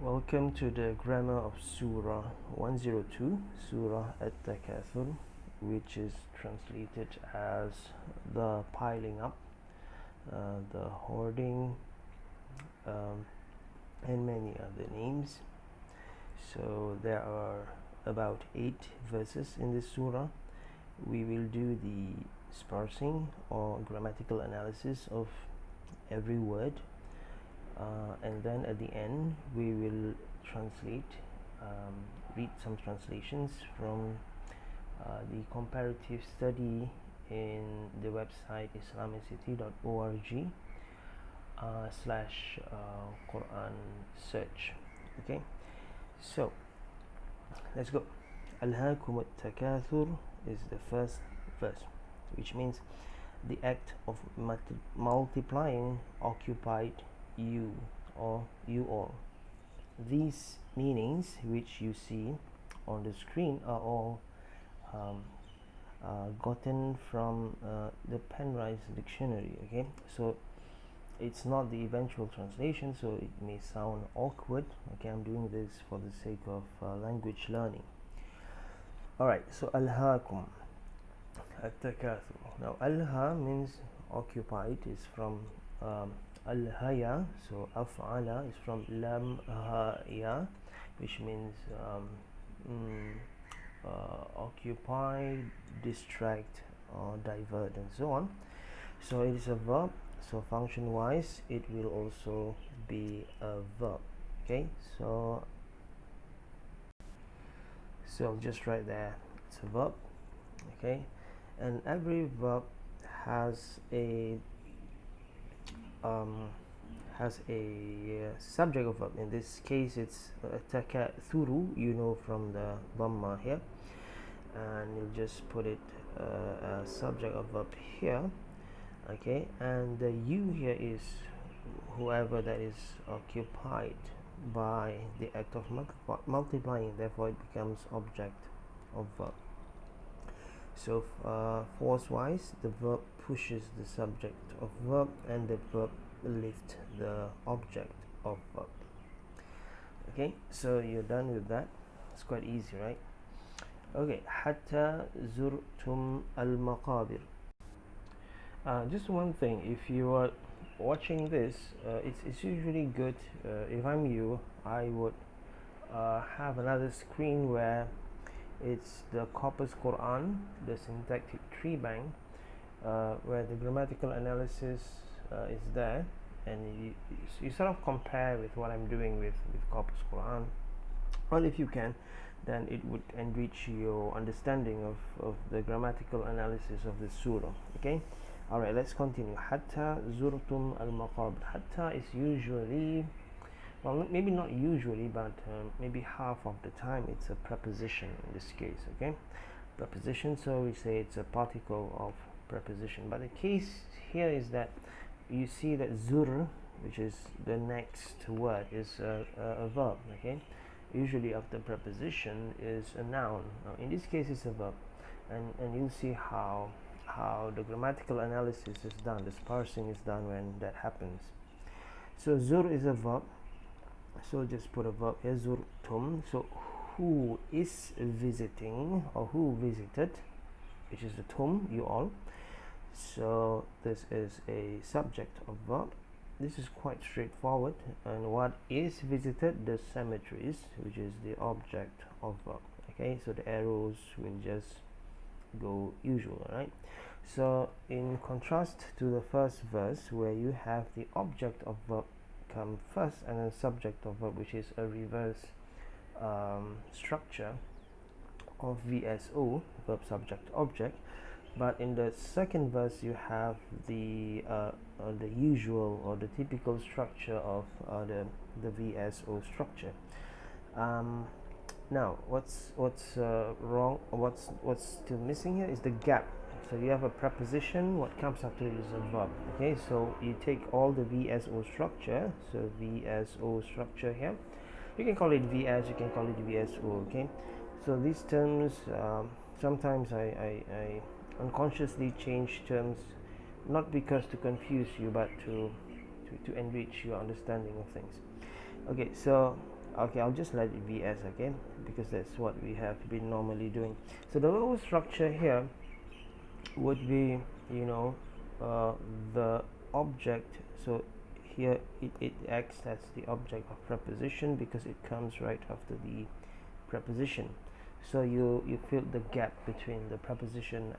Welcome to the grammar of Surah 102, Surah At-Takathur, which is translated as the piling up, the hoarding, and many other names. So there are about 8 verses in this surah. We will do the sparsing or grammatical analysis of every word, and then at the end we will translate, read some translations from the comparative study in the website islamicity.org slash Quran search. Okay, so let's go. Alhaakum at-takathur is the first verse, which means the act of multiplying occupied you or you all. These meanings which you see on the screen are all gotten from the Penrice dictionary. Okay, so it's not the eventual translation, so it may sound awkward. Okay, I'm doing this for the sake of language learning. Alright, so alhaakum at-takathur. Now alha means occupied, is from al-haya, so af'ala is from lam haya, which means occupy, distract, or divert, and so on. So it is a verb, so function wise it will also be a verb. Okay, so I'll just write there, it's a verb. Okay, and every verb has a subject of verb. In this case it's takathuru, you know, from the dhamma here, and you'll just put it a subject of verb here. Okay, and the you here is whoever that is occupied by the act of multiplying, therefore it becomes object of verb. So force wise, the verb pushes the subject of verb and the verb lifts the object of verb. Okay, so you're done with that. It's quite easy, right? Okay, hatta zurtum al-maqabir. Just one thing, if you are watching this, it's usually good, if I'm you, I would have another screen where it's the corpus Quran, the syntactic tree bank, where the grammatical analysis is there, and you sort of compare with what I'm doing with corpus Quran. Well, if you can, then it would enrich your understanding of the grammatical analysis of the surah. Okay, alright, let's continue. Hatta zurtum al-maqabir. Hatta is usually, well, maybe not usually, but maybe half of the time it's a preposition in this case. Okay, preposition, so we say it's a particle of preposition, but the case here is that you see that zur, which is the next word, is a verb. Okay, usually after preposition is a noun. Now in this case it's a verb, and you'll see how the grammatical analysis is done, the sparsing is done when that happens. So zur is a verb, so just put a verb here, zurtum. So who is visiting, or who visited, which is the tum, you all. So this is a subject of verb. This is quite straightforward. And what is visited? The cemeteries, which is the object of verb. Okay, so the arrows will just go usual, right? So in contrast to the first verse, where you have the object of verb come first and then subject of verb, which is a reverse structure of VSO, verb subject object. But in the second verse you have the usual or the typical structure of the VSO structure. Now what's wrong, what's still missing here is the gap. So you have a preposition, what comes after it is a verb. Okay, so you take all the VSO structure, so VSO structure here, you can call it VS, you can call it VSO. Okay, so these terms, sometimes I unconsciously change terms, not because to confuse you, but to enrich your understanding of things. Okay, so Okay, I'll just let it be as, okay, because that's what we have been normally doing. So the whole structure here would be, you know, uh, the object. So here it acts as the object of preposition because it comes right after the preposition. So you fill the gap between the preposition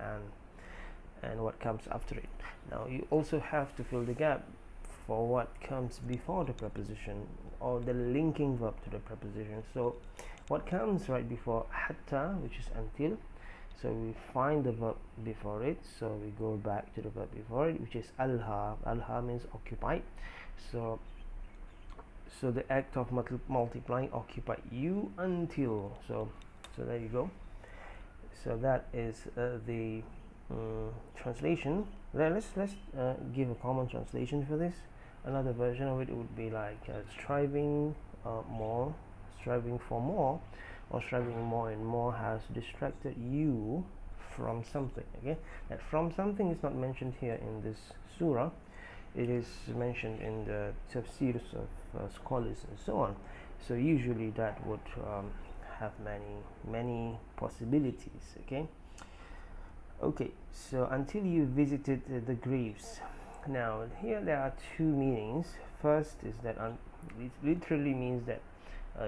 and what comes after it. Now you also have to fill the gap for what comes before the preposition, or the linking verb to the preposition. So what comes right before hatta, which is until, so we find the verb before it, so we go back to the verb before it, which is alha. Alha means occupied. So the act of multiplying occupied you until. So there you go. So that is the translation. Let's give a common translation for this. Another version of it would be like striving more, striving for more, or striving more and more has distracted you from something. Okay, that from something is not mentioned here in this surah. It is mentioned in the tafsirs of scholars and so on. So usually that would have many possibilities. Okay, so until you visited the graves. Now here there are two meanings. First is that it literally means that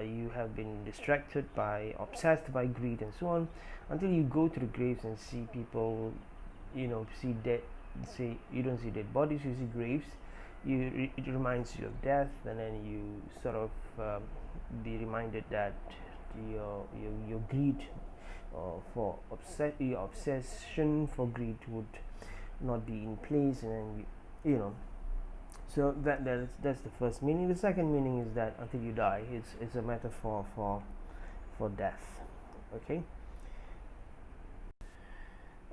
you have been distracted by, obsessed by greed and so on, until you go to the graves and see people, see dead. Say you don't see dead bodies, you see graves. It reminds you of death, and then you sort of be reminded that your greed for your obsession for greed would not be in place, and then so that's the first meaning. The second meaning is that until you die, it's a metaphor for death.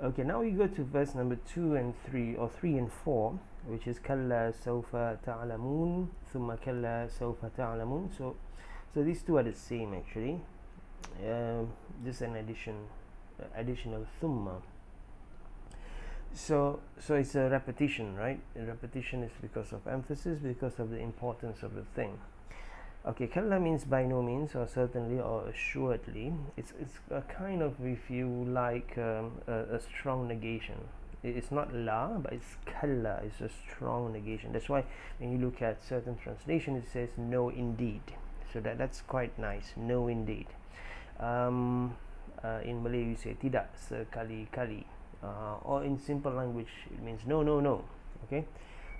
Okay, now we go to verse number 2 and 3, or 3 and 4, which is كلا سوف تعلمون ثم كلا سوف تعلمون. So these two are the same actually. Just an additional thumma. So it's a repetition, right? A repetition is because of emphasis, because of the importance of the thing. Okay, kalla means by no means, or certainly, or assuredly. It's a kind of, if you like, a strong negation. It's not la, but it's kalla. It's a strong negation. That's why when you look at certain translation, it says no indeed. So that's quite nice. No indeed. In Malay you say tidak sekali-kali, or in simple language it means no. Okay,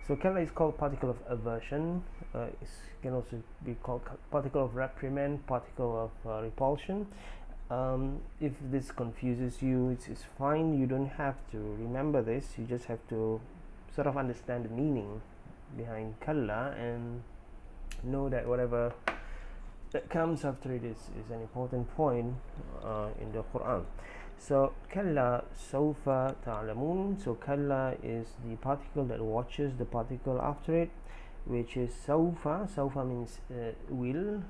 so kalla is called particle of aversion. It can also be called particle of reprimand, particle of repulsion. If this confuses you, it's fine. You don't have to remember this. You just have to sort of understand the meaning behind kalla and know that whatever that comes after it is an important point in the Quran. So kalla sawfa ta'lamun. So kalla is the particle that watches the particle after it, which is sawfa. Sawfa means will.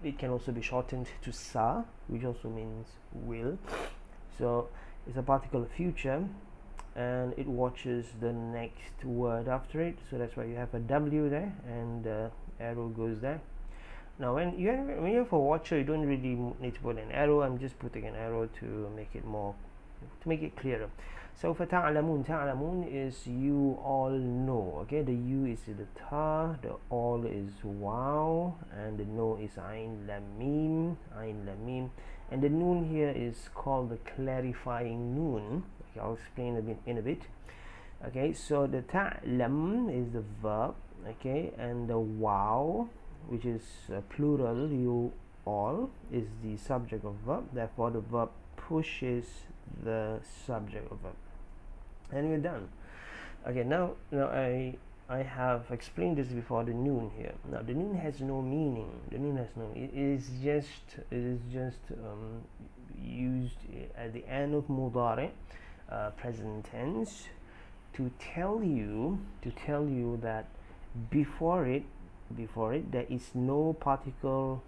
It can also be shortened to sa, which also means will. So it's a particle of future, and it watches the next word after it. So that's why you have a W there, and the arrow goes there. Now when you have a watcher, you don't really need to put an arrow. I'm just putting an arrow to make it clearer. So for ta'lamun is you all know. Okay, the you is the ta, the all is wow, and the no is ain lam mim, and the noon here is called the clarifying noon. Okay, I'll explain in a bit. Okay, so the ta'lam is the verb. Okay, and the wow, which is plural, you all, is the subject of verb. Therefore the verb pushes the subject of verb, and we're done. Okay, now I have explained this before. The noon here, now the noon has no meaning. It is just used at the end of mudari, present tense, to tell you that before it there is no particle,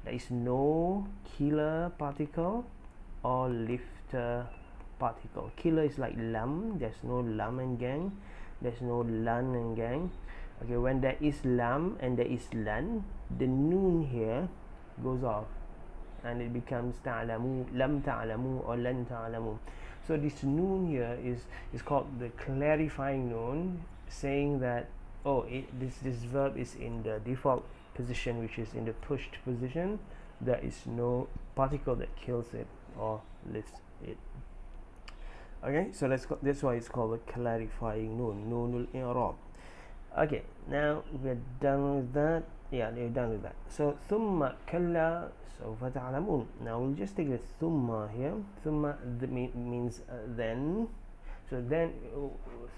there is no killer particle or lifter particle. Killer is like lam, there's no lam and gang, there's no lan and gang. Okay, when there is lam and there is lan, the noon here goes off and it becomes ta'lamu, lam ta'lamu or lan ta'lamu. So this noon here is called the clarifying noon, saying that this verb is in the default position, which is in the pushed position. There is no particle that kills it or lifts it. Okay, so that's why it's called a clarifying noon, noonul i'rab. Okay, now we're done with that. Yeah, we're done with that. So thumma kalla sawfa ta'lamun. Now we'll just take the thumma here. Thumma means then. So then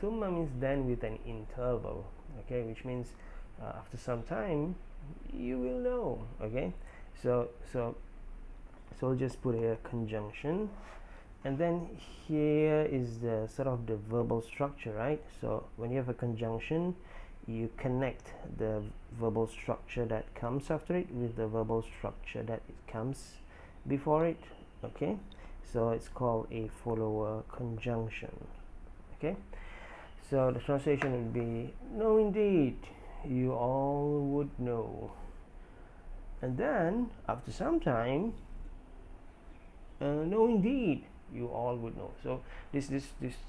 thumma means then with an interval. Okay, which means after some time you will know. Okay, so we'll just put here conjunction, and then here is the sort of the verbal structure, right? So when you have a conjunction, you connect the verbal structure that comes after it with the verbal structure that it comes before it. Okay, so it's called a follower conjunction. Okay, so the translation would be, no indeed, you all would know. And then after some time, no indeed, you all would know. So this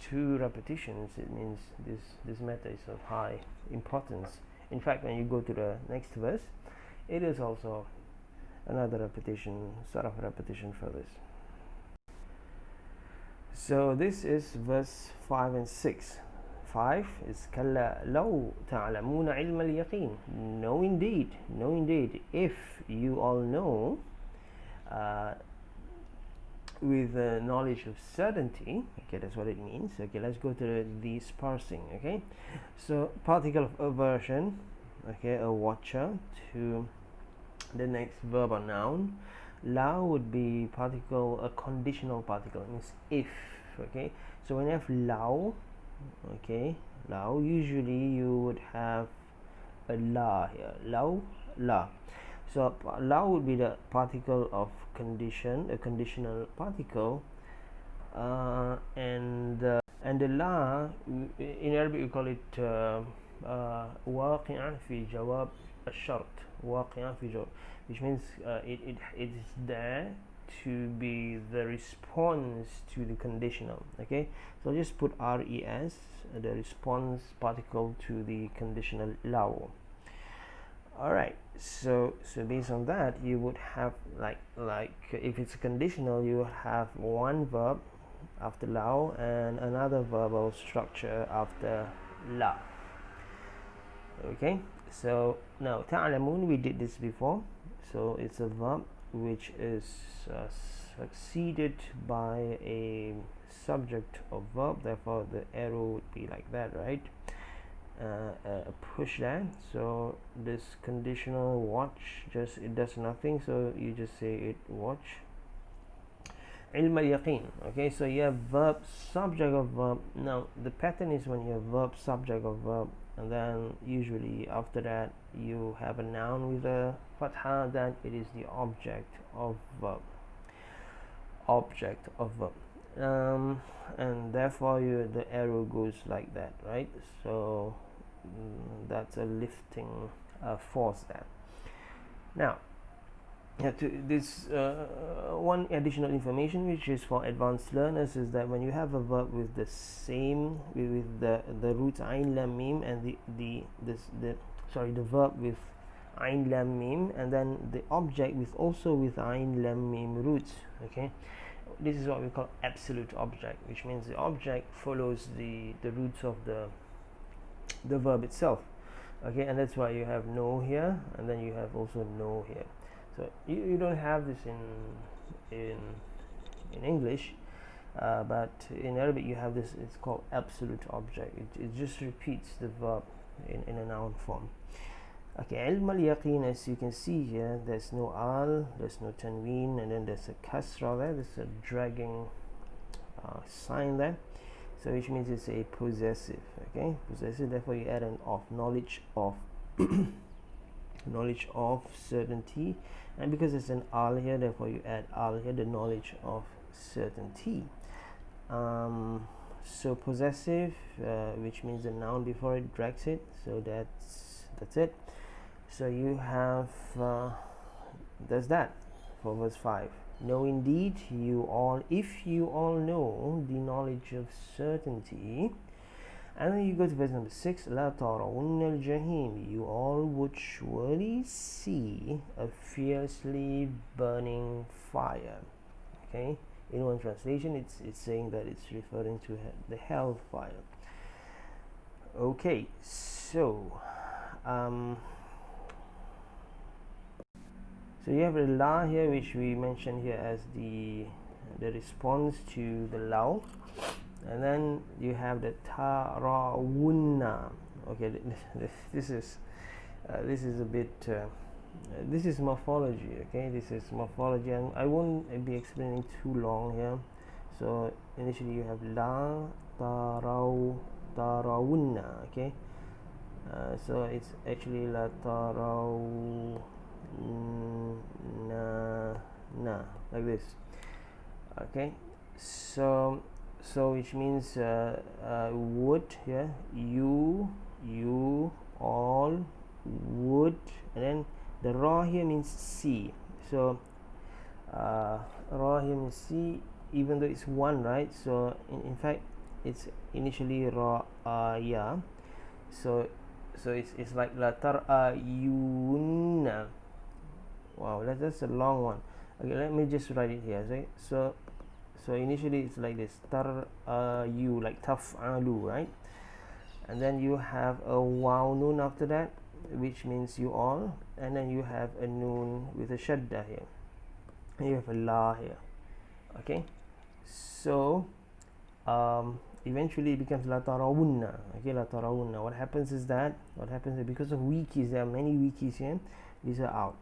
two repetitions, it means this matter is of high importance. In fact, when you go to the next verse, it is also another repetition, sort of repetition for this. So this is verse 5 and 6. 5 is كلا لو تعلمون علم اليقين. No indeed, if you all know with knowledge of certainty. Okay, that's what it means. Okay, let's go to these parsing. Okay, so particle of aversion, okay, a watcher, to the next verb or noun. La would be particle, a conditional particle. It means if. Okay, so when you have lao, okay, lao, usually you would have a la here. Lao, la. So la would be the particle of condition, a conditional particle, and the la in Arabic we call it واقعا في جواب الشرط. واقعا في جواب, which means it is there to be the response to the conditional. Okay, so just put res, the response particle to the conditional lao. Alright, so based on that, you would have like if it's conditional, you have one verb after lao and another verbal structure after la. Okay, so now ta'lamun, we did this before. So it's a verb which is succeeded by a subject of verb, therefore the arrow would be like that, right? Push that. So this conditional watch, just it does nothing, so you just say it watch. Ilm al-yaqeen. Okay, so you have verb, subject of verb. Now the pattern is when you have verb, subject of verb, and then usually after that you have a noun with a fatha, then it is the object of verb. Object of verb. And therefore the arrow goes like that, right? So that's a lifting force there. Now to this one additional information which is for advanced learners is that when you have a verb with the same with the roots ain lam mim and the verb with ain lam mim and then the object with also with ain lam mim roots. Okay, this is what we call absolute object, which means the object follows the roots of the verb itself. Okay, and that's why you have no here, and then you have also no here. So you don't have this in English, but in Arabic you have this. It's called absolute object. It just repeats the verb in a noun form. Okay, ilm al-yaqeen, as you can see here, there's no al, there's no tanween, and then there's a kasra there. There's a dragging sign there. So which means it's a possessive. Okay, possessive. Therefore you add an of, knowledge of knowledge of certainty, and because it's an al here, therefore you add al here, the knowledge of certainty. So possessive, which means the noun before it drags it. So that's it. So you have That's that for verse 5. No, indeed, you all, if you all know the knowledge of certainty. And then you go to verse number 6. La tarawunna al-jahim. You all would surely see a fiercely burning fire. Okay, in one translation it's saying that it's referring to the hellfire. Okay, so so you have the la here, which we mentioned here as the response to the law, and then you have the tarawunna. Okay, this is a bit this is morphology. Okay, this is morphology, and I won't be explaining too long here. So initially you have la tarawunna. Okay, so it's actually la tarawunna, like this. Okay, so which means would, yeah, you all would, and then the ra here means see. So ra here means see, even though it's one, right? So in fact it's initially ra ya. So it's like la tar'ayunna. Wow, that's a long one. Okay, let me just write it here. So initially it's like this, tar'ayu, like taf'alu, right? And then you have a waw noon after that, which means you all, and then you have a noon with a shadda here, and you have a la here. Okay, so eventually it becomes la tarawunna. Okay, la tarawunna. What happens is because of wikis, there are many wikis here, these are out,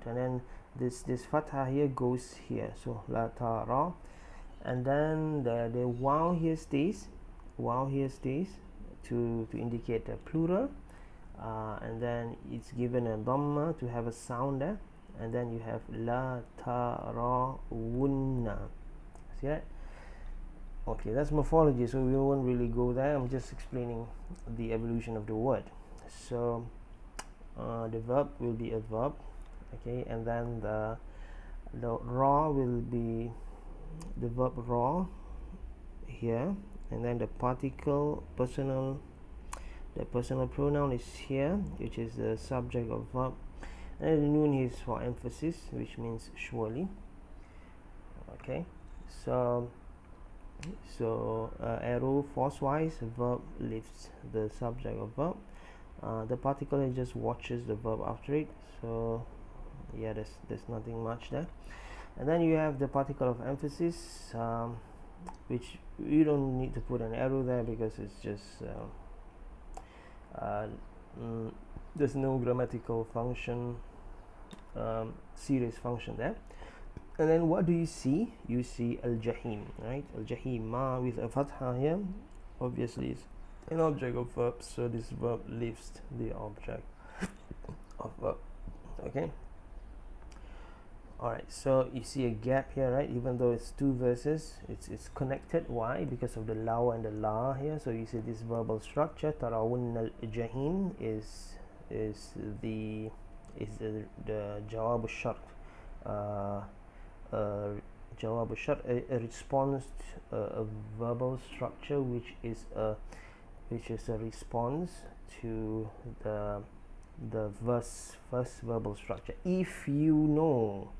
and then this fatha here goes here, so la tara, and then the waw here stays, to indicate a plural, and then it's given a dhamma to have a sound there, and then you have la tarawunna. See that? Okay, that's morphology, so we won't really go there. I'm just explaining the evolution of the word. So the verb will be a verb, okay, and then the ra will be the verb ra here, and then the particle personal pronoun is here, which is the subject of verb, and the noon is for emphasis, which means surely. Okay, so arrow force wise, verb lifts the subject of verb, the particle just watches the verb after it. So yeah, there's nothing much there. And then you have the particle of emphasis, which you don't need to put an arrow there because it's just there's no grammatical function, serious function there. And then what do you see? You see al-jahim, right? Al-jahim, ma with a fatha here, obviously is an object of verb, so this verb lifts the object of verb. Okay, alright, so you see a gap here, right? Even though it's two verses, it's connected. Why? Because of the law and the la here. So you see this verbal structure, tarawun al-jahim is the jawab al-shart, jawab al-shart, a response, a verbal structure which is a response to the first verbal structure. If you know,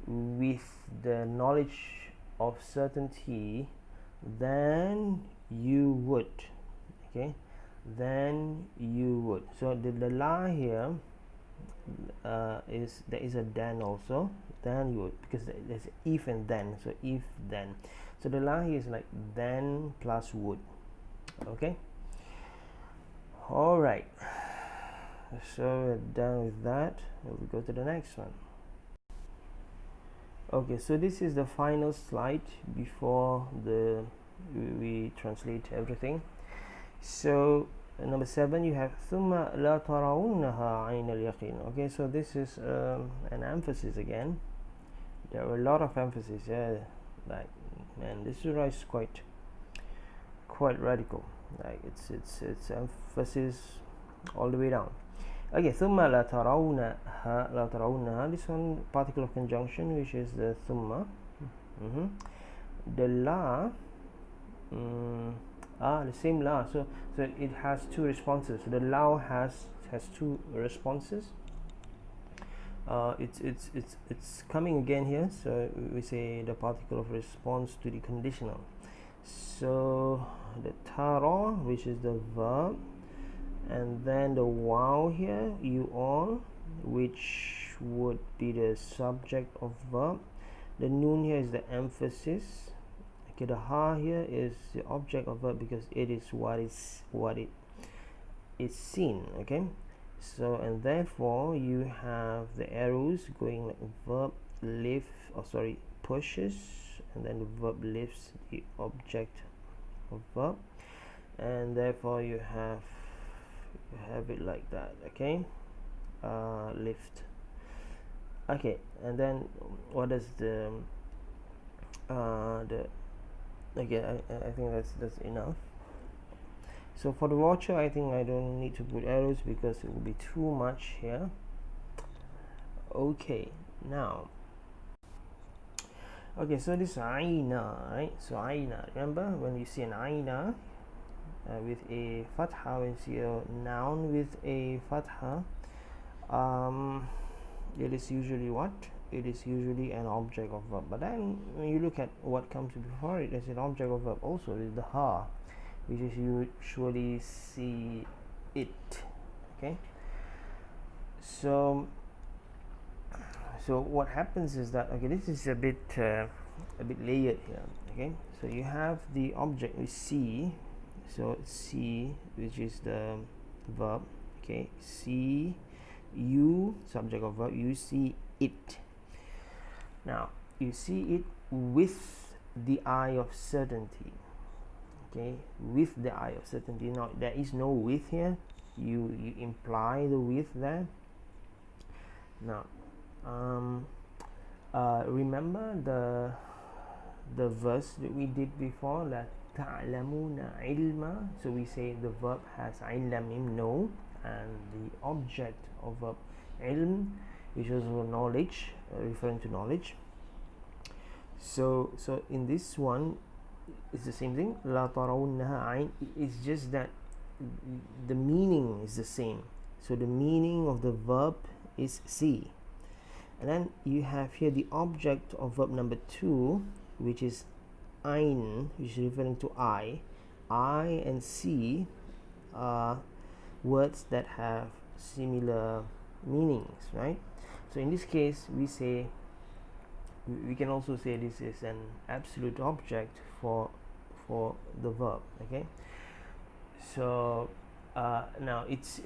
with the knowledge of certainty, then you would. Okay, then you would. So the la here is, there is a then also, then you would, because there's if and then. So if then, so the la here is like then plus would. Okay, all right, so we're done with that. We'll go to the next one. Okay, so this is the final slide before we translate everything. So number 7, you have ثم لا ترونها عين اليقين. Okay, so this is an emphasis again. There are a lot of emphasis. Yeah, like, man, this surah is quite radical. Like it's emphasis all the way down. Okay, ثم لا ترونها لا ترونها, this one particle of conjunction, which is the ثم. The la, the same la, so it has two responses. The la has two responses. It's coming again here, so we say the particle of response to the conditional. So the tara, which is the verb, and then the wow here, you all, which would be the subject of verb. The noon here is the emphasis. Okay, the ha here is the object of verb because it is what it is seen. Okay, so and therefore you have the arrows going like verb lift, pushes, and then the verb lifts the object of verb, and therefore you have it like that. Okay, lift. Okay, and then what is the okay, I think that's enough. So for the watcher, I think I don't need to put arrows because it will be too much here. Okay, now, okay, so this aina, right? So aina, remember when you see an aina with a fatha, when you see a noun with a fatha, it is usually what? It is usually an object of verb. But then when you look at what comes before it as an object of verb, also is the ha, which is usually see it. Okay, so what happens is that, okay, this is a bit layered here. Okay, so you have the object we see, so see, which is the verb. Okay, see, you, subject of verb, you see it. Now you see it with the eye of certainty. Okay, with the eye of certainty. Now there is no with here, you imply the with there. Now remember the verse that we did before, la ta'lamuna ilma. So we say the verb has ilm, know, and the object of verb ilm, which is knowledge, referring to knowledge. So in this one, it's the same thing. La tarawunnaha ayn. It's just that the meaning is the same. So the meaning of the verb is see, and then you have here the object of verb number 2, which is ayn, which is referring to I and see are words that have similar meanings, right? So in this case, we can also say this is an absolute object for the verb. Okay, so now it's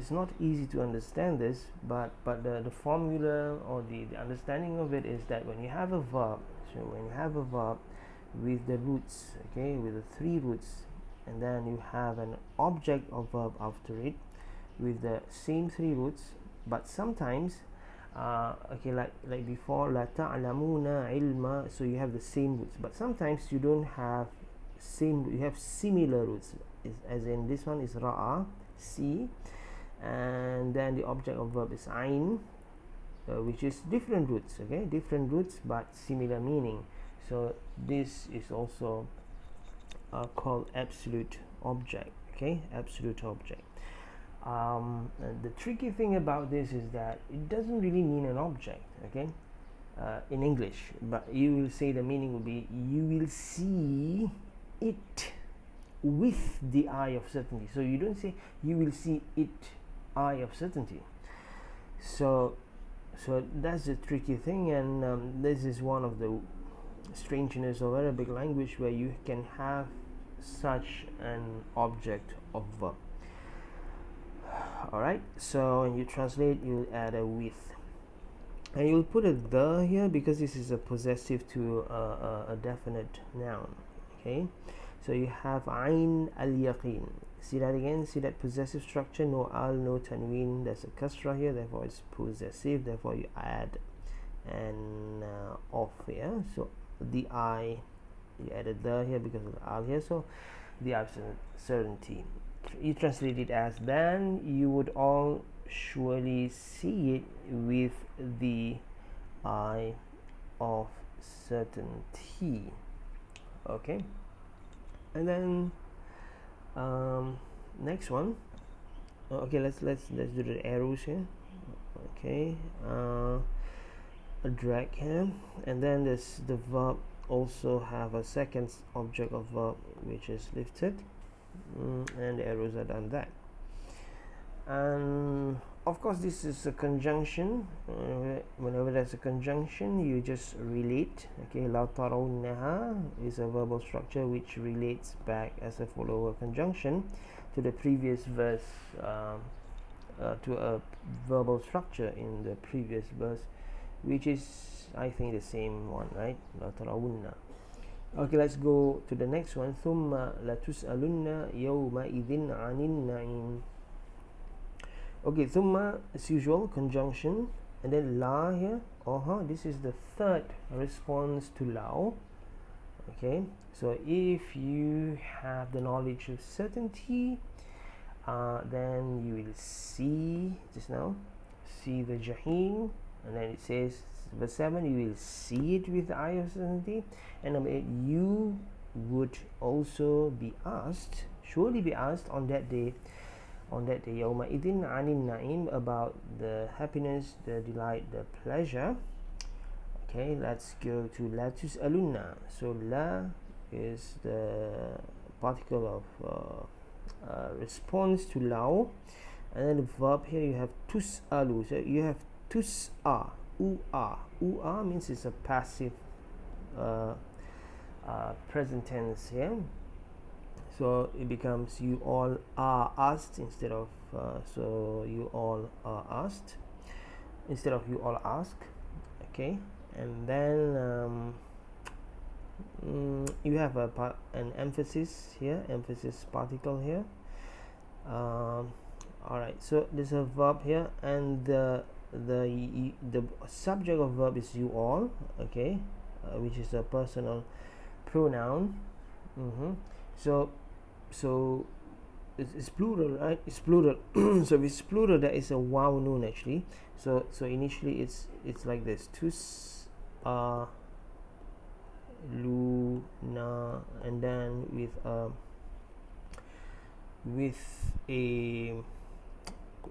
not easy to understand this, but the formula or the understanding of it is that when you have a verb, so when you have a verb with the roots, okay, with the 3 roots, and then you have an object of verb after it with the same 3 roots, but sometimes okay, like before, la ta'lamuna ilma, so you have the same roots, but sometimes you don't have same, you have similar roots, as in this one is ra'a, see, and then the object of verb is ayn, which is different roots. Okay, different roots but similar meaning. So this is also called absolute object. Okay, absolute object. The tricky thing about this is that it doesn't really mean an object. Okay, in English, but you will say the meaning will be you will see it with the eye of certainty. So you don't say you will see it eye of certainty. So that's the tricky thing, and this is one of the strangeness of Arabic language, where you can have such an object of verb. Alright, so when you translate, you'll add a with, and you'll put a the here because this is a possessive to a definite noun. Okay, so you have ayn al-yaqeen. See that again? See that possessive structure? No al, no tanween. There's a kasra here, therefore it's possessive. Therefore you add an off here. So the I, you added the here because of the al here. So the absolute certainty. you translate it as, then you would all surely see it with the eye of certainty. Okay, and then next one. Okay, let's do the arrows here. Okay, a drag here, and then this the verb also have a second object of verb which is lifted, and the arrows are done that. And of course this is a conjunction. Whenever there's a conjunction, you just relate. Okay, la tarawnaha is a verbal structure which relates back as a follower conjunction to the previous verse, to a verbal structure in the previous verse, which is, I think, the same one, right? La tarawunna. Okay, let's go to the next one. ثم لتسألن يومئذ عن النعيم. Okay, thumma as usual, conjunction, and then la here. This is the third response to lao. Okay, so if you have the knowledge of certainty, then you will see, just now, see the jahim, and then it says verse 7, you will see it with the eye of certainty, and number 8, you would also be asked, surely be asked on that day, yawma idin anin na'im, about the happiness, the delight, the pleasure. Okay, let's go to la tus'alunna. So la is the particle of response to lao, and then the verb here you have tus'alu. So you have tus'a, u'a means it's a passive present tense here. So it becomes you all are asked instead of so you all are asked instead of you all ask. Okay, and then you have an emphasis here, emphasis particle here. Alright, so there's a verb here, and the subject of verb is you all. Okay, which is a personal pronoun. So it's plural, right? It's plural. So if it's plural, there is a wow noon actually. So initially it's like this: tus luna, and then with a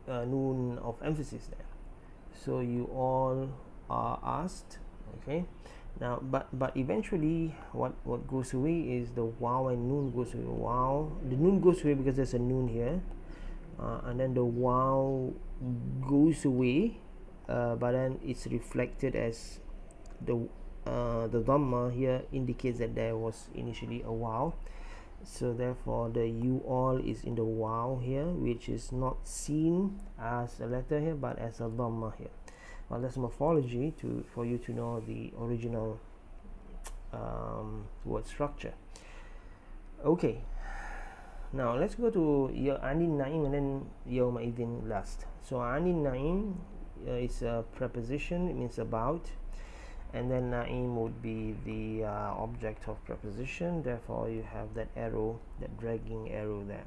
noon of emphasis there. So you all are asked. Okay. Now, but eventually, what goes away is the wow and noon goes away. Wow, the noon goes away because there's a noon here, and then the wow goes away, but then it's reflected as the dhamma here indicates that there was initially a wow. So therefore, the you all is in the wow here, which is not seen as a letter here, but as a dhamma here. Well, that's morphology for you to know the original word structure. Okay, now let's go to anin na'im and then yawma idin last. So anin na'im is a preposition, it means about, and then na'im would be the object of preposition. Therefore, you have that arrow, that dragging arrow there.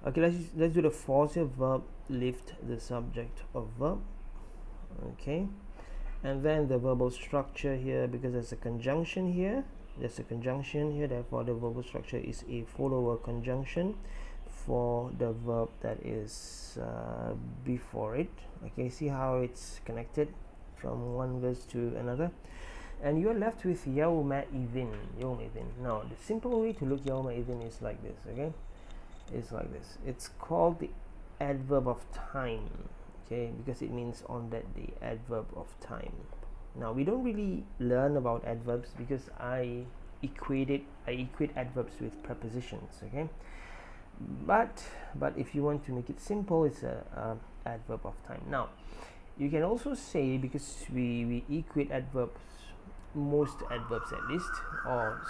Okay, let's do the force here. Verb lift the subject of verb. Okay, and then the verbal structure here, because there's a conjunction here, therefore the verbal structure is a follower conjunction for the verb that is before it. Okay, see how it's connected from one verse to another, and you're left with yawma idin. Now the simple way to look yawma idin is like this. Okay, it's like this. It's called the adverb of time. Okay, because it means on that day, adverb of time. Now we don't really learn about adverbs because I equate adverbs with prepositions. Okay, but if you want to make it simple, it's a adverb of time. Now you can also say, because we equate adverbs, most adverbs at least, or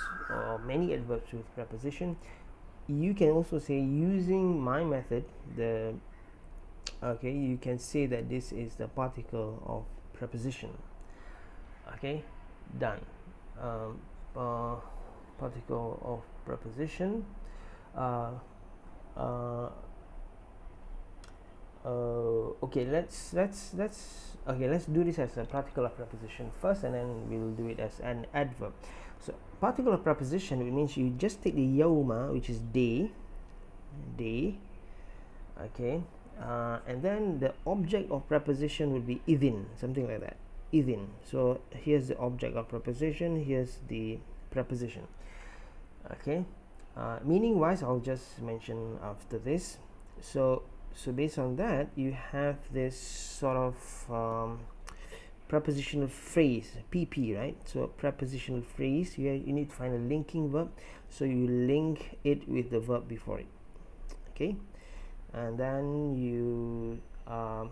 many adverbs with preposition, you can also say, using my method, you can say that this is the particle of preposition. Okay, done. Particle of preposition. uh, okay, let's do this as a particular preposition first, and then we'll do it as an adverb. So particular preposition, it means you just take the yawma, which is day, okay, and then the object of preposition will be idhin, something like that, idhin. So here's the object of preposition, here's the preposition, okay. Meaning wise, I'll just mention after this. So based on that, you have this sort of prepositional phrase, PP, right? So prepositional phrase, you need to find a linking verb, so you link it with the verb before it, okay, and then you are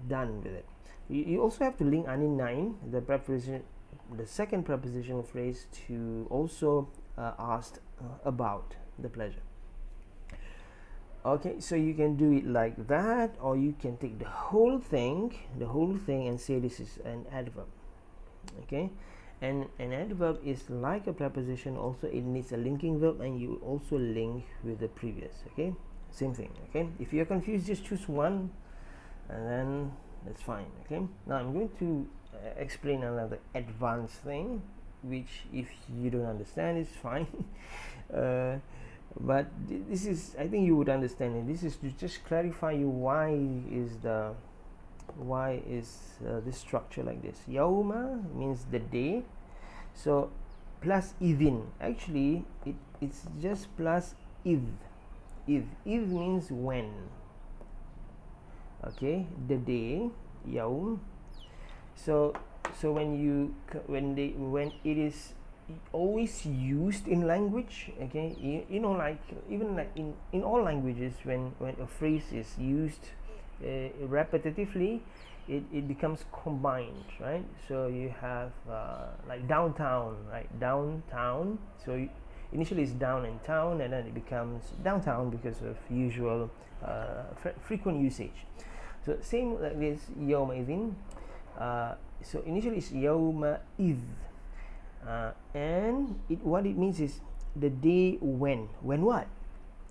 done with it. You also have to link anin 9, the preposition, the second prepositional phrase, to also asked about the pleasure. Okay, so you can do it like that, or you can take the whole thing and say this is an adverb, okay. And an adverb is like a preposition also, it needs a linking verb, and you also link with the previous, okay, same thing, okay. If you're confused, just choose one and then that's fine, okay. Now I'm going to explain another advanced thing, which if you don't understand, it's fine. But this is, I think you would understand it. This is to just clarify you why is this structure like this. Yauma means the day, so plus idhin, actually it's just plus id. Id means when, okay, the day, yaum. So when it is always used in language, okay, you know, like even like in all languages, when a phrase is used repetitively, it becomes combined, right? So you have like downtown, right? Downtown, so initially it's down in town, and then it becomes downtown because of usual frequent usage. So same like this, yawma idhin. So initially it's yawma idh, and what it means is the day when what,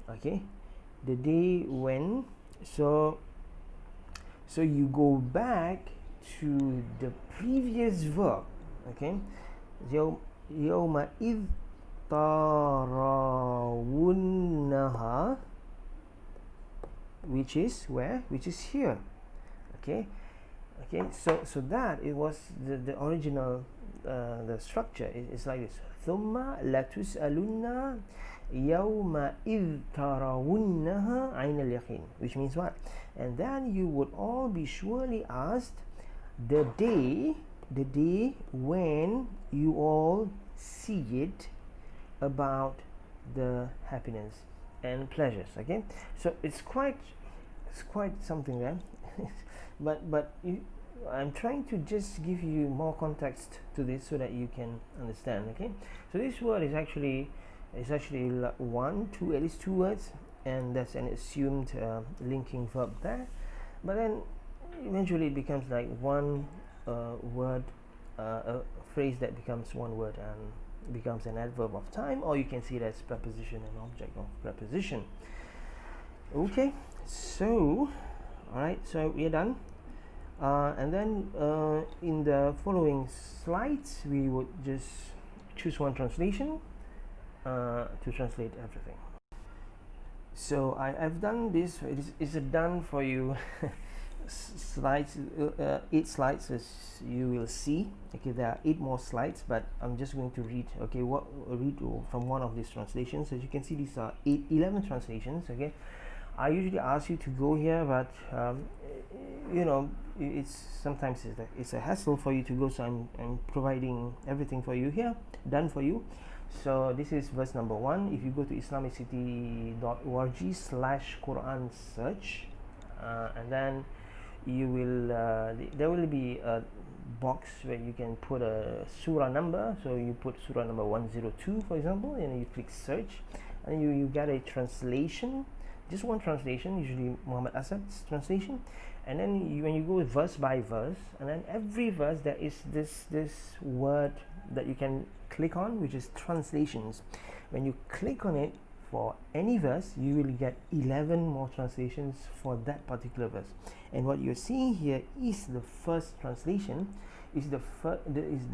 okay, the day when. So you go back to the previous verb, okay. Yawma idh tarawunnaha, which is where, which is here, okay. So that it was the original the structure is like this. Thumma latus'alunna yawma idh tarawunnaha ayn al-yaqin, which means what? And then you would all be surely asked the day when you all see it, about the happiness and pleasures, okay. So it's quite something there. but I'm trying to just give you more context to this so that you can understand, okay. So this word is actually one, two, at least two words, and that's an assumed linking verb there, but then eventually it becomes like one word, a phrase that becomes one word and becomes an adverb of time, or you can see it as preposition and object of preposition, okay. So alright, so we are done, and then in the following slides we would just choose one translation to translate everything. So I've done this, it's done for you. Slides, 8 slides, as you will see, okay. There are 8 more slides, but I'm just going to read, okay, read from one of these translations. As you can see, these are 11 translations, okay. I usually ask you to go here, but you know, it's sometimes it's a hassle for you to go, so I'm providing everything for you here, done for you. So this is verse number 1. If you go to islamiccity.org/Quran search, and then you will there will be a box where you can put a surah number. So you put surah number 102, for example, and you click search, and you get a translation, just one translation, usually Muhammad Asad's translation, and then when you go verse by verse, and then every verse there is this word that you can click on, which is translations. When you click on it for any verse, you will get 11 more translations for that particular verse. And what you're seeing here is the first translation, is the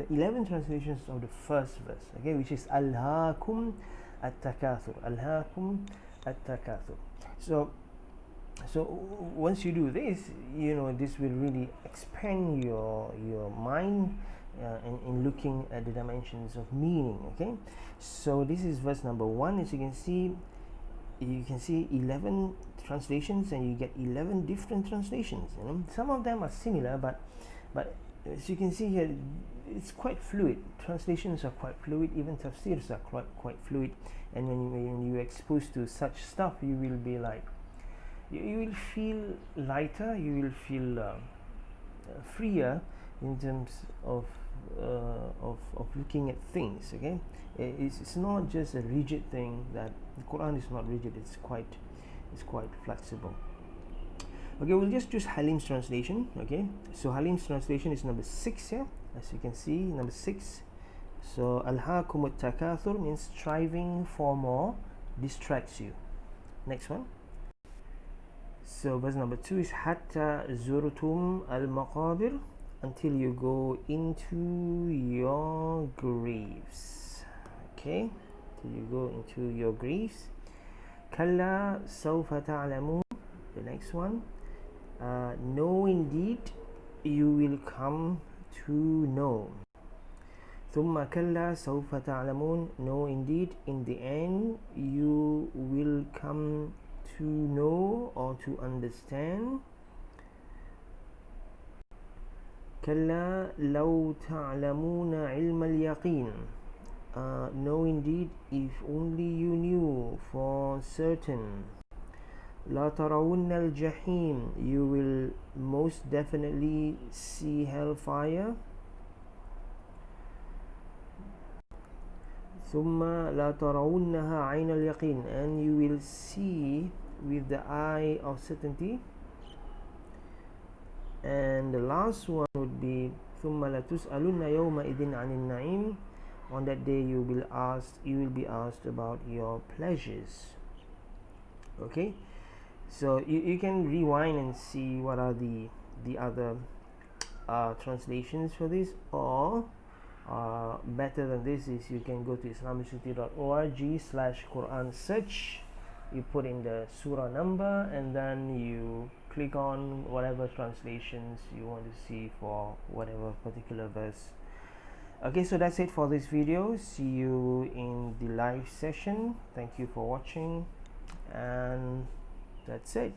11 translations of the first verse, okay, which is Alhaakum at-takathur. Alhaakum at-takathur. So once you do this, this will really expand your mind in looking at the dimensions of meaning. Okay, so this is verse number 1. As you can see 11 translations, and you get 11 different translations. Some of them are similar, but as you can see here, it's quite fluid. Translations are quite fluid, even tafsirs are quite fluid. And when you're exposed to such stuff, you will be like, you will feel lighter, you will feel freer in terms of looking at things. Okay, it's not just a rigid thing. That the Quran is not rigid, it's quite flexible. Okay, we'll just choose Halim's translation. Okay, so Halim's translation is number 6 here, as you can see, number 6. So Alhaakum at-takathur means striving for more distracts you. Next one. So verse number 2 is Hatta zurtum al-maqabir, until you go into your graves. Okay, till you go into your graves. Kalla sawfa ta'lamun, the next one. No, indeed, you will come to know. Thumma kalla sawfa ta'lamun, no, indeed, in the end, you will come to know or to understand. Kalla law ta'lamuna ilma al-yaqeen, no, indeed, if only you knew for certain. La tarawunna al-jahim, you will most definitely see hellfire. Thumma la tarawunnaha ayn al-yaqeen, and you will see with the eye of certainty. And the last one would be Thumma la tus'alunna yawma idin 'anil na'im, on that day you will be asked about your pleasures. Okay, so you can rewind and see what are the other translations for this, or better than this is you can go to islamicity.org/Quran search. You put in the surah number, and then you click on whatever translations you want to see for whatever particular verse. Okay, so that's it for this video. See you in the live session. Thank you for watching, and that's it.